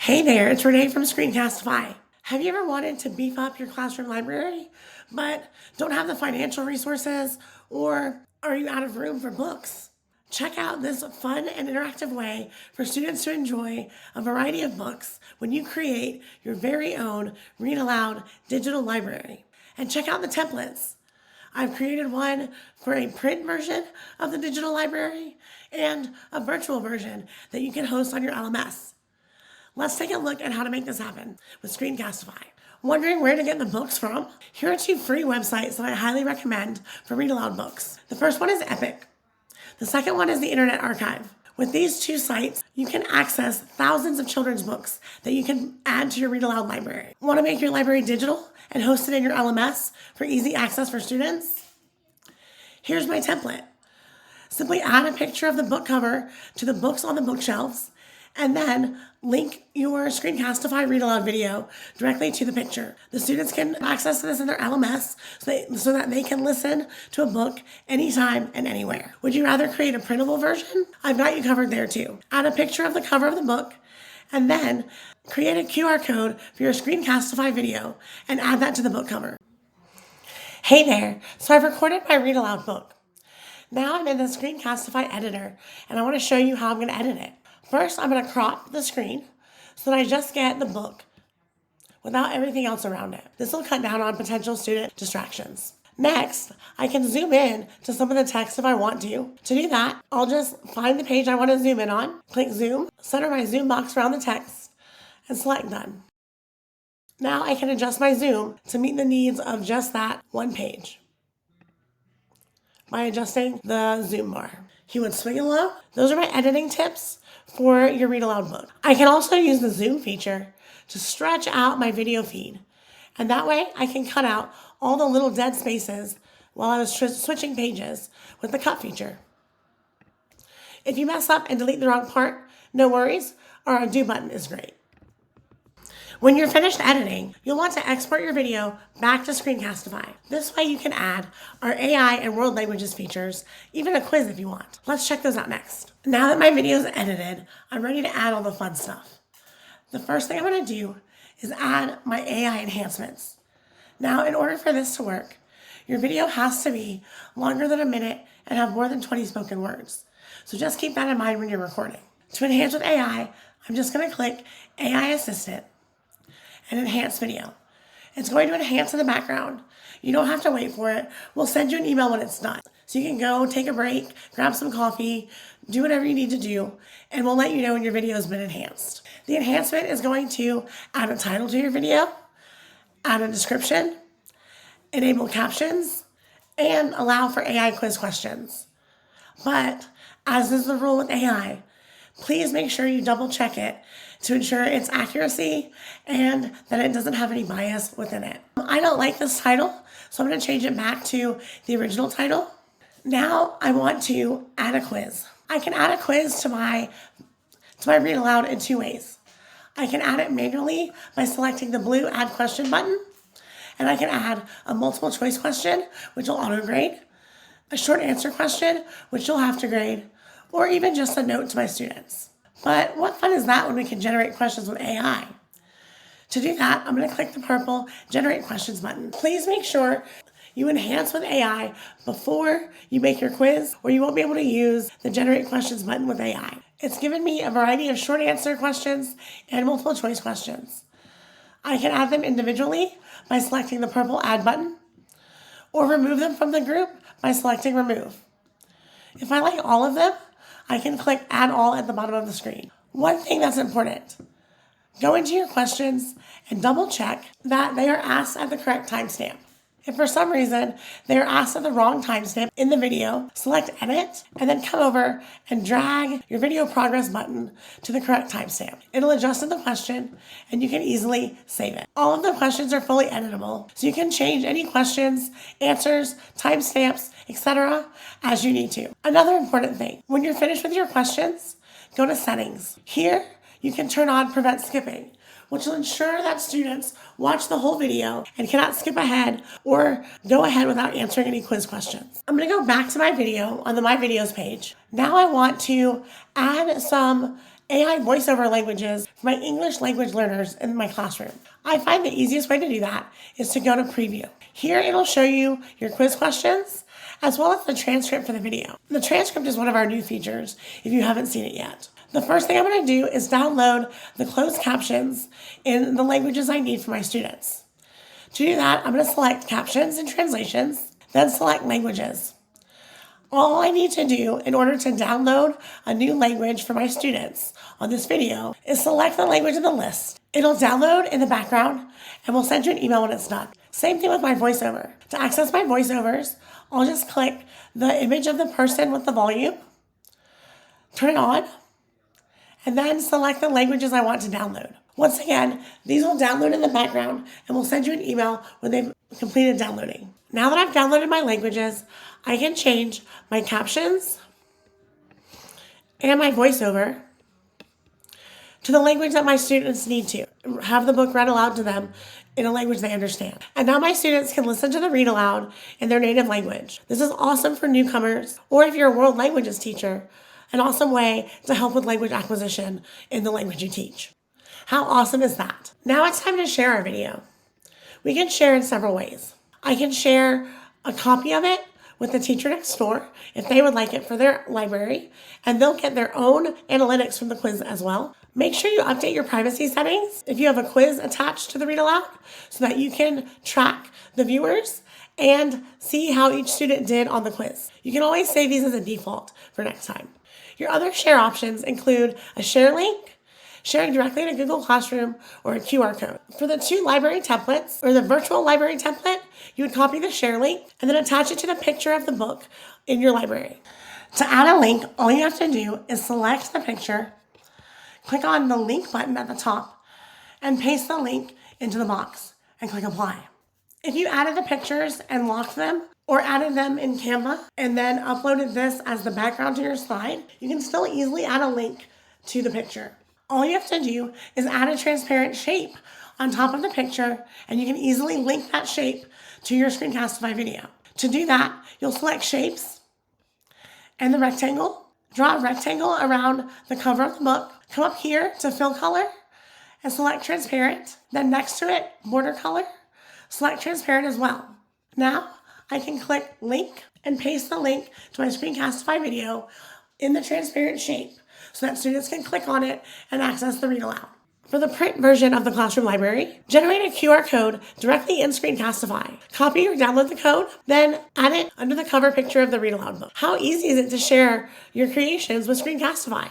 Hey there, it's Renee from Screencastify. Have you ever wanted to beef up your classroom library, but don't have the financial resources, or are you out of room for books? Check out this fun and interactive way for students to enjoy a variety of books when you create your very own Read Aloud digital library. And check out the templates. I've created one for a print version of the digital library and a virtual version that you can host on your LMS. Let's take a look at how to make this happen with Screencastify. Wondering where to get the books from? Here are 2 free websites that I highly recommend for Read Aloud books. The first one is Epic. The second one is the Internet Archive. With these 2 sites, you can access thousands of children's books that you can add to your Read Aloud library. Want to make your library digital and host it in your LMS for easy access for students? Here's my template. Simply add a picture of the book cover to the books on the bookshelves, and then link your Screencastify Read Aloud video directly to the picture. The students can access this in their LMS so that they can listen to a book anytime and anywhere. Would you rather create a printable version? I've got you covered there too. Add a picture of the cover of the book, and then create a QR code for your Screencastify video and add that to the book cover. Hey there, so I've recorded my Read Aloud book. Now I'm in the Screencastify editor, and I want to show you how I'm going to edit it. First, I'm going to crop the screen so that I just get the book without everything else around it. This will cut down on potential student distractions. Next, I can zoom in to some of the text if I want to. To do that, I'll just find the page I want to zoom in on, click zoom, center my zoom box around the text, and select done. Now I can adjust my zoom to meet the needs of just that one page by adjusting the zoom bar. Keyword swing and low. Those are my editing tips for your Read Aloud book. I can also use the zoom feature to stretch out my video feed. And that way I can cut out all the little dead spaces while I was switching pages with the cut feature. If you mess up and delete the wrong part, no worries, our undo button is great. When you're finished editing, you'll want to export your video back to Screencastify. This way you can add our AI and world languages features, even a quiz if you want. Let's check those out next. Now that my video is edited, I'm ready to add all the fun stuff. The first thing I'm going to do is add my AI enhancements. Now, in order for this to work, your video has to be longer than a minute and have more than 20 spoken words. So just keep that in mind when you're recording. To enhance with AI, I'm just going to click AI Assistant and enhance video. It's going to enhance in the background. You don't have to wait for it. We'll send you an email when it's done. So you can go take a break, grab some coffee, do whatever you need to do, and we'll let you know when your video has been enhanced. The enhancement is going to add a title to your video, add a description, enable captions, and allow for AI quiz questions. But as is the rule with AI, please make sure you double check it to ensure its accuracy and that it doesn't have any bias within it. I don't like this title, so I'm going to change it back to the original title. Now I want to add a quiz. I can add a quiz to my Read Aloud in 2 ways. I can add it manually by selecting the blue Add Question button, and I can add a multiple choice question, which will auto-grade, a short answer question, which you'll have to grade, or even just a note to my students. But what fun is that when we can generate questions with AI? To do that, I'm going to click the purple Generate Questions button. Please make sure you enhance with AI before you make your quiz, or you won't be able to use the Generate Questions button with AI. It's given me a variety of short answer questions and multiple choice questions. I can add them individually by selecting the purple Add button, or remove them from the group by selecting Remove. If I like all of them, I can click Add All at the bottom of the screen. One thing that's important, go into your questions and double check that they are asked at the correct timestamp. If for some reason they are asked at the wrong timestamp in the video, select Edit and then come over and drag your video progress button to the correct timestamp. It'll adjust in the question and you can easily save it. All of the questions are fully editable, so you can change any questions, answers, timestamps, etc. as you need to. Another important thing, when you're finished with your questions, go to Settings. Here, you can turn on Prevent Skipping, which will ensure that students watch the whole video and cannot skip ahead or go ahead without answering any quiz questions. I'm going to go back to my video on the My Videos page. Now I want to add some AI voiceover languages for my English language learners in my classroom. I find the easiest way to do that is to go to preview. Here it'll show you your quiz questions as well as the transcript for the video. The transcript is one of our new features if you haven't seen it yet. The first thing I'm going to do is download the closed captions in the languages I need for my students. To do that, I'm going to select captions and translations, then select languages. All I need to do in order to download a new language for my students on this video is select the language in the list. It'll download in the background and we'll send you an email when it's done. Same thing with my voiceover. To access my voiceovers, I'll just click the image of the person with the volume, turn it on, and then select the languages I want to download. Once again, these will download in the background and we'll send you an email when they've completed downloading. Now that I've downloaded my languages, I can change my captions and my voiceover to the language that my students need to. Have the book read aloud to them in a language they understand. And now my students can listen to the read aloud in their native language. This is awesome for newcomers, or if you're a world languages teacher, an awesome way to help with language acquisition in the language you teach. How awesome is that? Now it's time to share our video. We can share in several ways. I can share a copy of it with the teacher next door if they would like it for their library, and they'll get their own analytics from the quiz as well. Make sure you update your privacy settings if you have a quiz attached to the read aloud so that you can track the viewers and see how each student did on the quiz. You can always save these as a default for next time. Your other share options include a share link, sharing directly in a Google Classroom, or a QR code. For the two library templates, or the virtual library template, you would copy the share link and then attach it to the picture of the book in your library. To add a link, all you have to do is select the picture, click on the link button at the top, and paste the link into the box and click apply. If you added the pictures and locked them, or added them in Canva and then uploaded this as the background to your slide, you can still easily add a link to the picture. All you have to do is add a transparent shape on top of the picture, and you can easily link that shape to your Screencastify video. To do that, you'll select shapes and the rectangle, draw a rectangle around the cover of the book, come up here to fill color and select transparent. Then next to it, border color, select transparent as well. Now I can click link and paste the link to my Screencastify video in the transparent shape so that students can click on it and access the read aloud. For the print version of the classroom library, generate a QR code directly in Screencastify. Copy or download the code, then add it under the cover picture of the read aloud book. How easy is it to share your creations with Screencastify?